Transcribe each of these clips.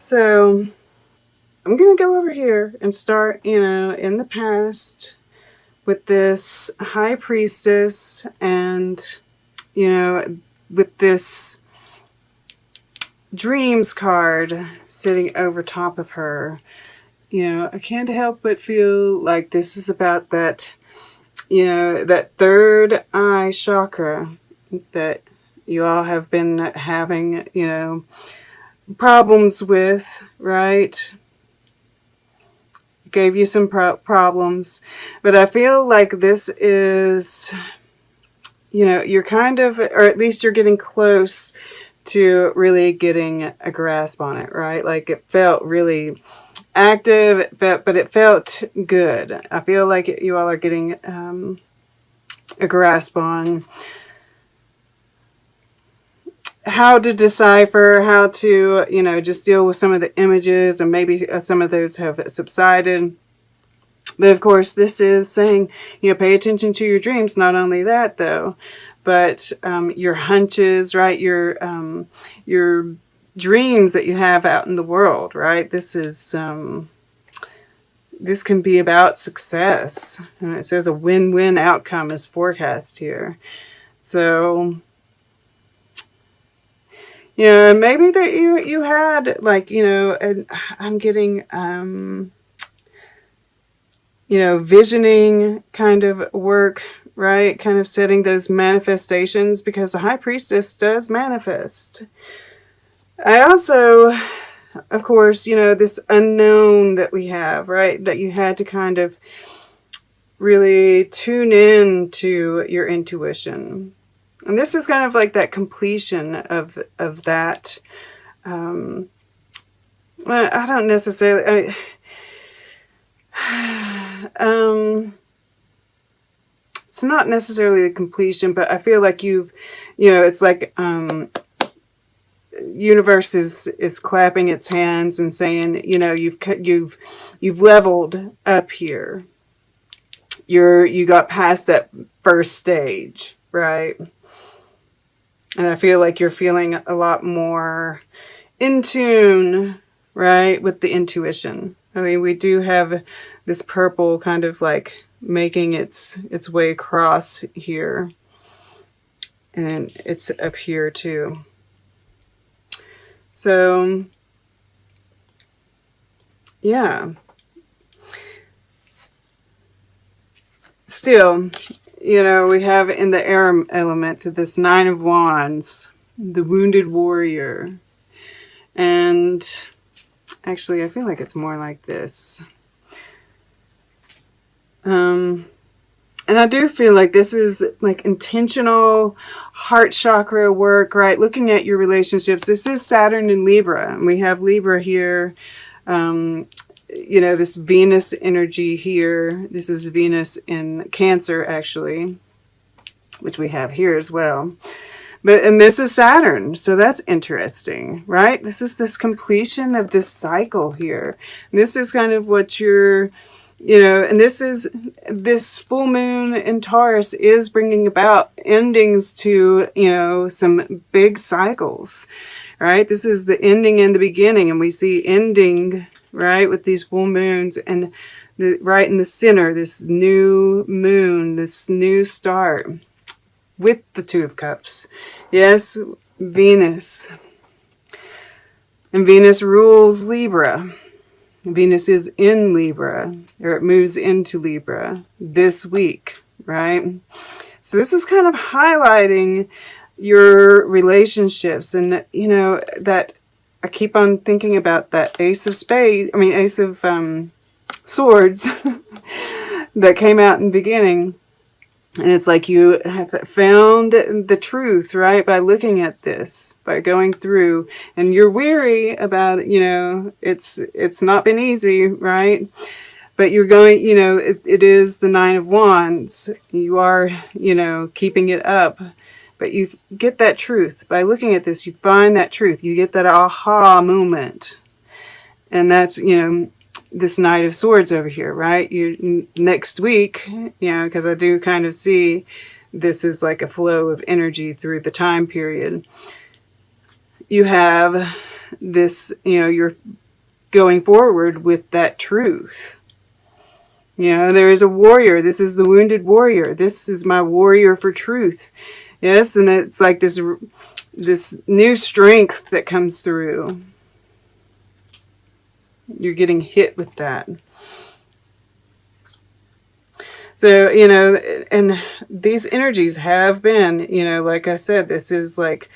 So I'm going to go over here and start, in the past with this High Priestess and, with this Dreams card sitting over top of her. I can't help but feel like this is about that, that third eye chakra that you all have been having, problems with, right? Gave you some problems, but I feel like this is, you're kind of, or at least you're getting close to really getting a grasp on it, right? Like it felt really active, but it felt good. I feel like you all are getting a grasp on how to decipher, how to, just deal with some of the images, and maybe some of those have subsided. But of course, this is saying, pay attention to your dreams. Not only that, though, but your hunches, right? Your dreams that you have out in the world, right? This is this can be about success. And it says a win-win outcome is forecast here. So, maybe that you had like, and I'm getting, visioning kind of work, right? Kind of setting those manifestations, because the High Priestess does manifest. I also, of course, this unknown that we have, right? That you had to kind of really tune in to your intuition. And this is kind of like that completion of that. Well, I don't necessarily. It's not necessarily the completion, but I feel like you've, it's like universe is clapping its hands and saying, you've leveled up here. You got past that first stage, right? And I feel like you're feeling a lot more in tune, right, with the intuition. I mean, we do have this purple kind of like making its way across here. And it's up here too. So, yeah. Still, we have in the air element this Nine of Wands, the Wounded Warrior. And actually, I feel like it's more like this. And I do feel like this is like intentional heart chakra work, right? Looking at your relationships. This is Saturn in Libra, and we have Libra here. This Venus energy here. This is Venus in Cancer, actually, which we have here as well. And this is Saturn, so that's interesting, right? This is this completion of this cycle here. And this is kind of what you're, and this full moon in Taurus is bringing about endings to, some big cycles, right? This is the ending and the beginning, and we see ending, right, with these full moons, and right in the center, this new moon, this new start with the Two of Cups. Yes, Venus. And Venus rules Libra. Venus is in Libra, or it moves into Libra this week, right? So this is kind of highlighting your relationships, and that I keep on thinking about that Ace of Swords that came out in the beginning. And it's like you have found the truth, right? By looking at this, by going through, and you're weary about, it's not been easy, right? But you're going, it is the Nine of Wands. You are, keeping it up. But you get that truth. By looking at this, you find that truth. You get that aha moment. And that's, this Knight of Swords over here, right? Next week, because I do kind of see this is like a flow of energy through the time period. You have this, you're going forward with that truth. There is a warrior. This is the wounded warrior. This is my warrior for truth. Yes, and it's like this new strength that comes through. You're getting hit with that. So, and these energies have been, like I said, this is like,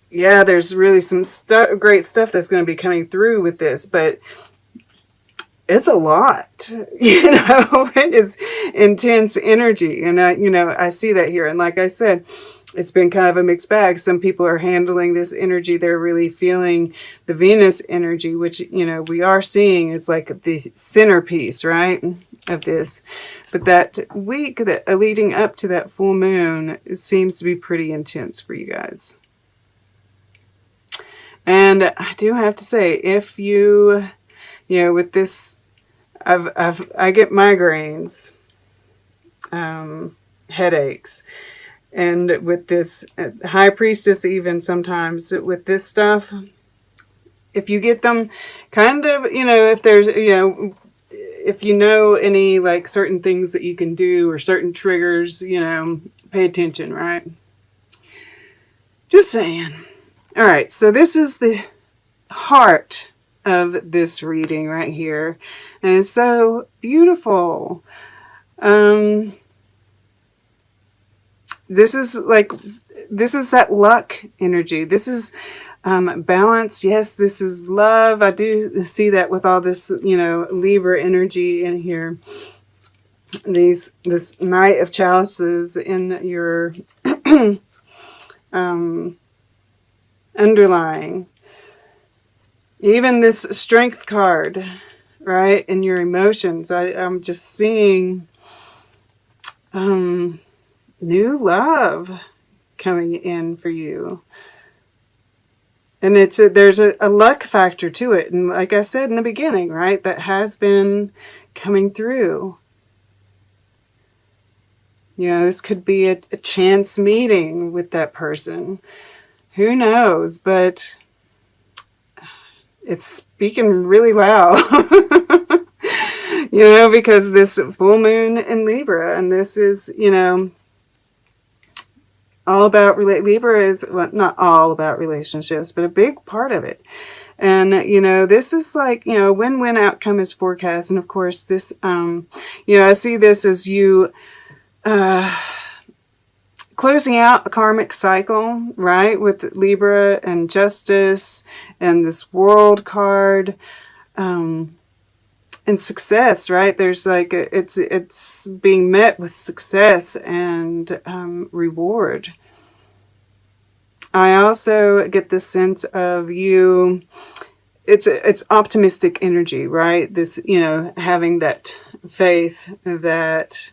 yeah, there's really some great stuff that's going to be coming through with this, but it's a lot, it is intense energy. And I see that here. And like I said, it's been kind of a mixed bag. Some people are handling this energy. They're really feeling the Venus energy, which, we are seeing is like the centerpiece, right, of this. But that week that leading up to that full moon seems to be pretty intense for you guys. And I do have to say, if you, with this, I get migraines, headaches. And with this High Priestess, even sometimes with this stuff, if you get them, kind of, if there's, if any like certain things that you can do or certain triggers, pay attention, right? Just saying. All right, so this is the heart of this reading right here. And it's so beautiful. This is that luck energy. This is balance. Yes, this is love. I do see that with all this, Libra energy in here. This Knight of Chalices in your underlying. Even this Strength card, right, in your emotions. I'm just seeing new love coming in for you. And there's a luck factor to it. And like I said in the beginning, right, that has been coming through. This could be a chance meeting with that person. Who knows? But it's speaking really loud. Because this full moon in Libra, and this is, all about Libra is, well, not all about relationships, but a big part of it. And, this is like, win-win outcome is forecast. And of course, this, I see this as you closing out a karmic cycle, right? With Libra and Justice and this World card. And success, right? There's like, it's being met with success and reward. I also get the sense of you, it's optimistic energy, right? This, having that faith that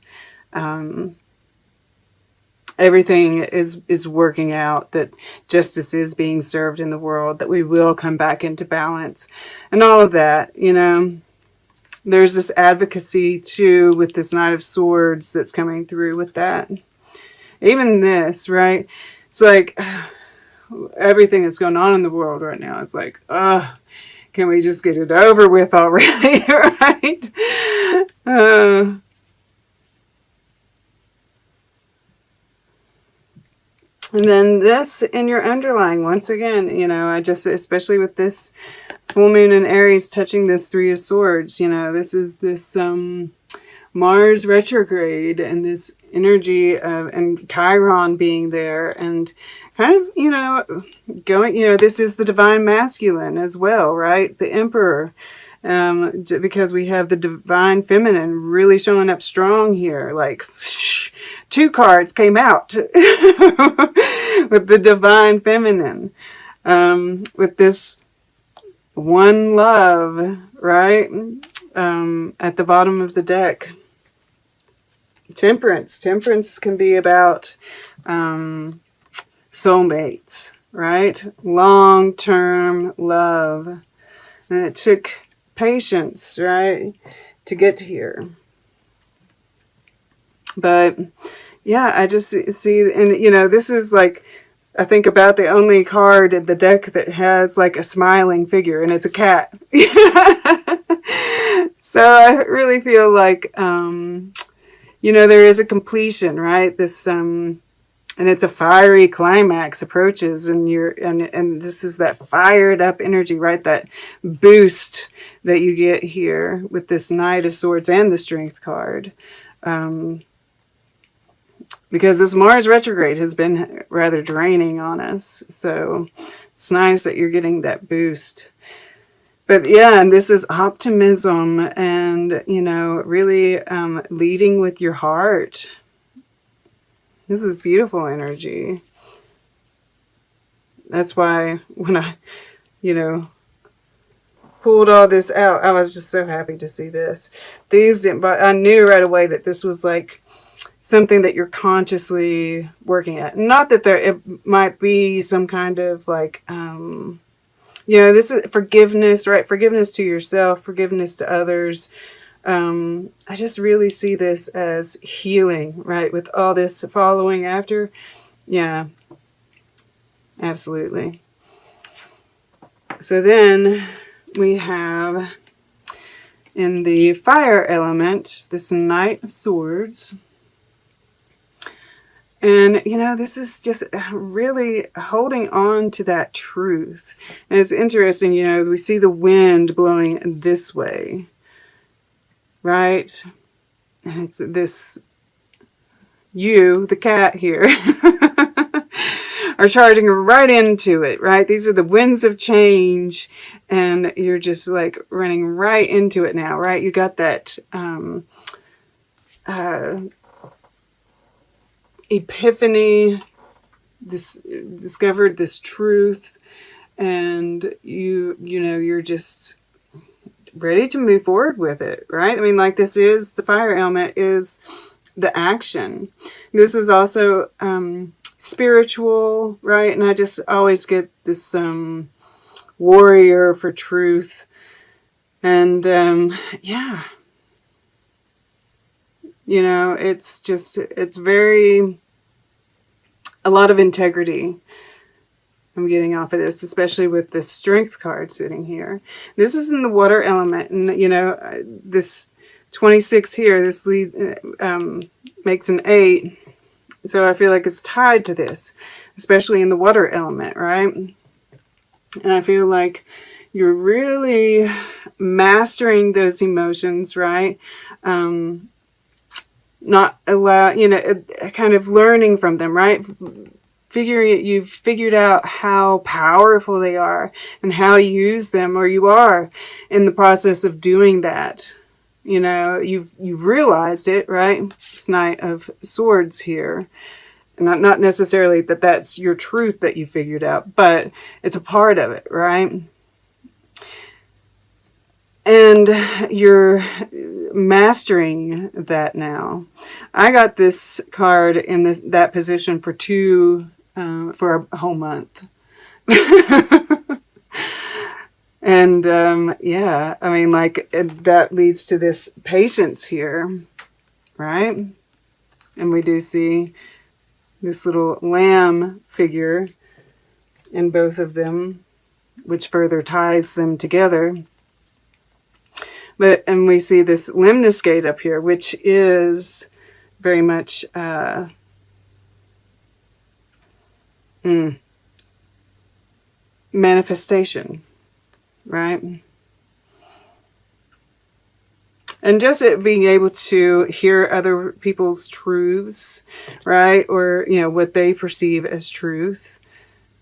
everything is working out, that justice is being served in the world, that we will come back into balance, and all of that, There's this advocacy, too, with this Knight of Swords that's coming through with that. Even this, right? It's like everything that's going on in the world right now. It's like, can we just get it over with already, right? And then this in your underlying, once again, I just, especially with this full moon in Aries touching this Three of Swords, this is this Mars retrograde and this energy of, and Chiron being there and kind of, going, this is the divine masculine as well, right? The Emperor, because we have the divine feminine really showing up strong here, like, two cards came out with the divine feminine, with this one love, right? At the bottom of the deck. Temperance. Temperance can be about soulmates, right? Long-term love. And it took patience, right, to get here. But yeah, I just see, and this is like I think about the only card in the deck that has like a smiling figure, and it's a cat. So I really feel like, you know, there is a completion, right? This, and it's a fiery climax approaches, and and this is that fired up energy, right? That boost that you get here with this Knight of Swords and the Strength card. Because this Mars retrograde has been rather draining on us. So it's nice that you're getting that boost. But yeah, and this is optimism and, you know, really leading with your heart. This is beautiful energy. That's why when I, you know, pulled all this out, I was just so happy to see this. These didn't, but I knew right away that this was like something that you're consciously working at. Not that it might be some kind of like, you know, this is forgiveness, right? Forgiveness to yourself, forgiveness to others. I just really see this as healing, right? With all this following after. Yeah, absolutely. So then we have in the fire element, this Knight of Swords. And, you know, this is just really holding on to that truth. And it's interesting, you know, we see the wind blowing this way, right? And it's this, you, the cat here, are charging right into it, right? These are the winds of change, and you're just like running right into it now, right? You got that, epiphany, this discovered this truth, and you know, you're just ready to move forward with it, right? I mean, like, this is the fire element is the action. This is also spiritual, right? And I just always get this warrior for truth, and yeah. You know, it's just, it's very, a lot of integrity I'm getting off of this, especially with this Strength card sitting here. This is in the water element, and, you know, this 26 here, this lead, makes an 8. So I feel like it's tied to this, especially in the water element, right? And I feel like you're really mastering those emotions, right? Not allow, you know, kind of learning from them, right? You've figured out how powerful they are and how to use them, or you are in the process of doing that. You know, you've realized it, right? This Knight of Swords here. Not necessarily that that's your truth that you figured out, but it's a part of it, right? And you're mastering that now. I got this card in that position for a whole month. And yeah, I mean, like, that leads to this patience here, right? And we do see this little lamb figure in both of them, which further ties them together. And we see this lemniscate up here, which is very much manifestation, right? And just it being able to hear other people's truths, right? Or, you know, what they perceive as truth,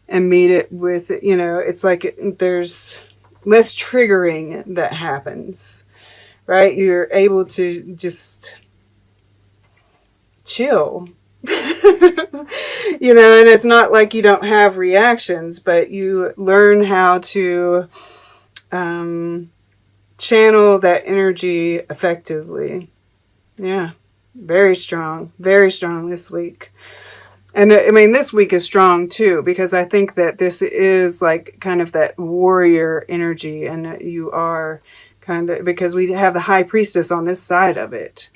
and meet it with, you know, it's like there's less triggering that happens, right? You're able to just chill, you know, and it's not like you don't have reactions, but you learn how to channel that energy effectively. Yeah, very strong this week. And I mean, this week is strong too, because I think that this is like kind of that warrior energy, and you are kind of, because we have the High Priestess on this side of it,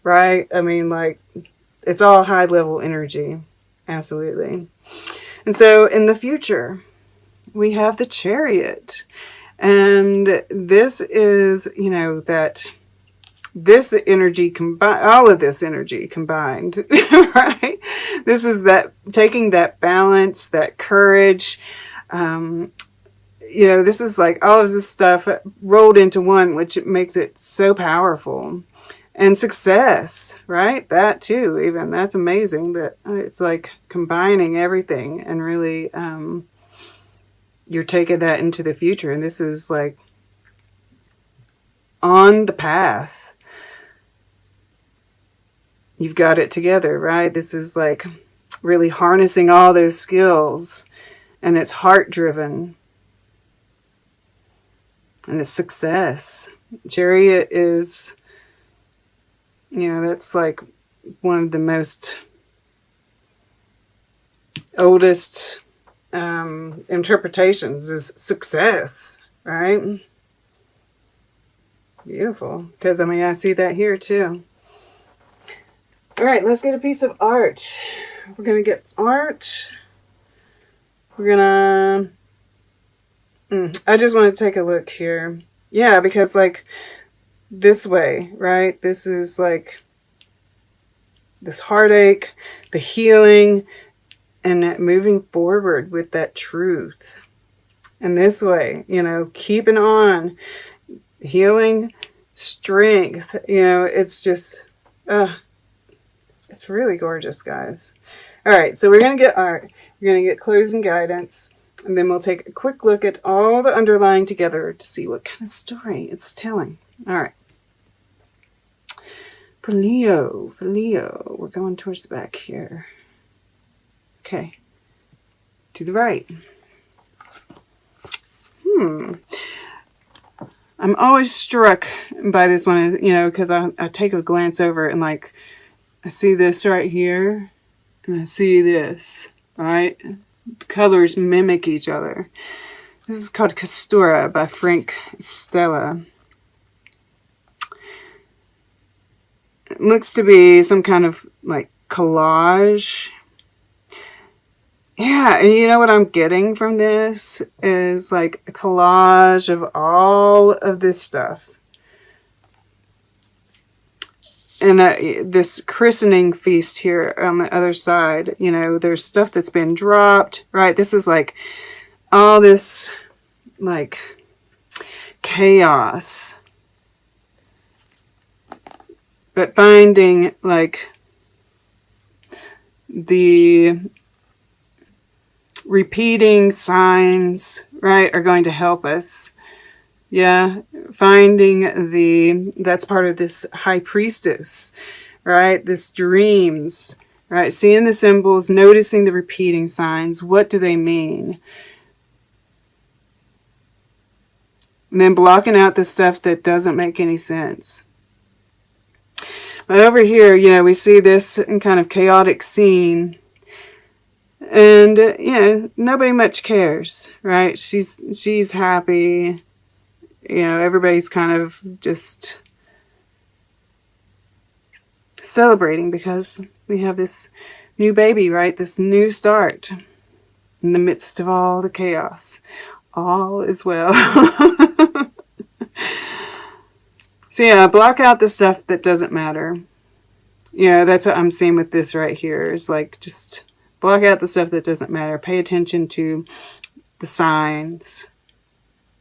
right? I mean, like, it's all high level energy. Absolutely. And so in the future, we have the Chariot. And this is, you know, that this energy combined, all of this energy combined, right? This is that taking that balance, that courage. You know, this is like all of this stuff rolled into one, which makes it so powerful. And success, right? That too, even. That's amazing that it's like combining everything and really you're taking that into the future. And this is like on the path. You've got it together, right? This is like really harnessing all those skills, and it's heart driven. And it's success. Chariot is, you know, that's like one of the most oldest interpretations is success, right? Beautiful. Because, I mean, I see that here too. All right, let's get a piece of art. We're going to get art. We're going to... I just want to take a look here. Yeah, because like this way, right? This is like this heartache, the healing, and moving forward with that truth. And this way, you know, keeping on, healing, strength, you know, it's just, it's really gorgeous, guys. All right, so we're going to get art. We're going to get closing guidance. And then we'll take a quick look at all the underlying together to see what kind of story it's telling. All right. For Leo, we're going towards the back here. Okay. To the right. I'm always struck by this one, you know, because I take a glance over and like, I see this right here, and I see this, right? The colors mimic each other. This is called Castura by Frank Stella. It looks to be some kind of like collage. Yeah, and you know what I'm getting from this is like a collage of all of this stuff. And this christening feast here on the other side, you know, there's stuff that's been dropped, right? This is like all this like chaos. But finding like the repeating signs, right, are going to help us. Yeah, finding that's part of this high priestess, right? This dreams, right? Seeing the symbols, noticing the repeating signs. What do they mean? And then blocking out the stuff that doesn't make any sense. But over here, you know, we see this kind of chaotic scene. And, you know, nobody much cares, right? She's happy. You know, everybody's kind of just celebrating because we have this new baby, right? This new start in the midst of all the chaos. All is well. So yeah, block out the stuff that doesn't matter. You know, that's what I'm seeing with this right here. Is like just block out the stuff that doesn't matter. Pay attention to the signs.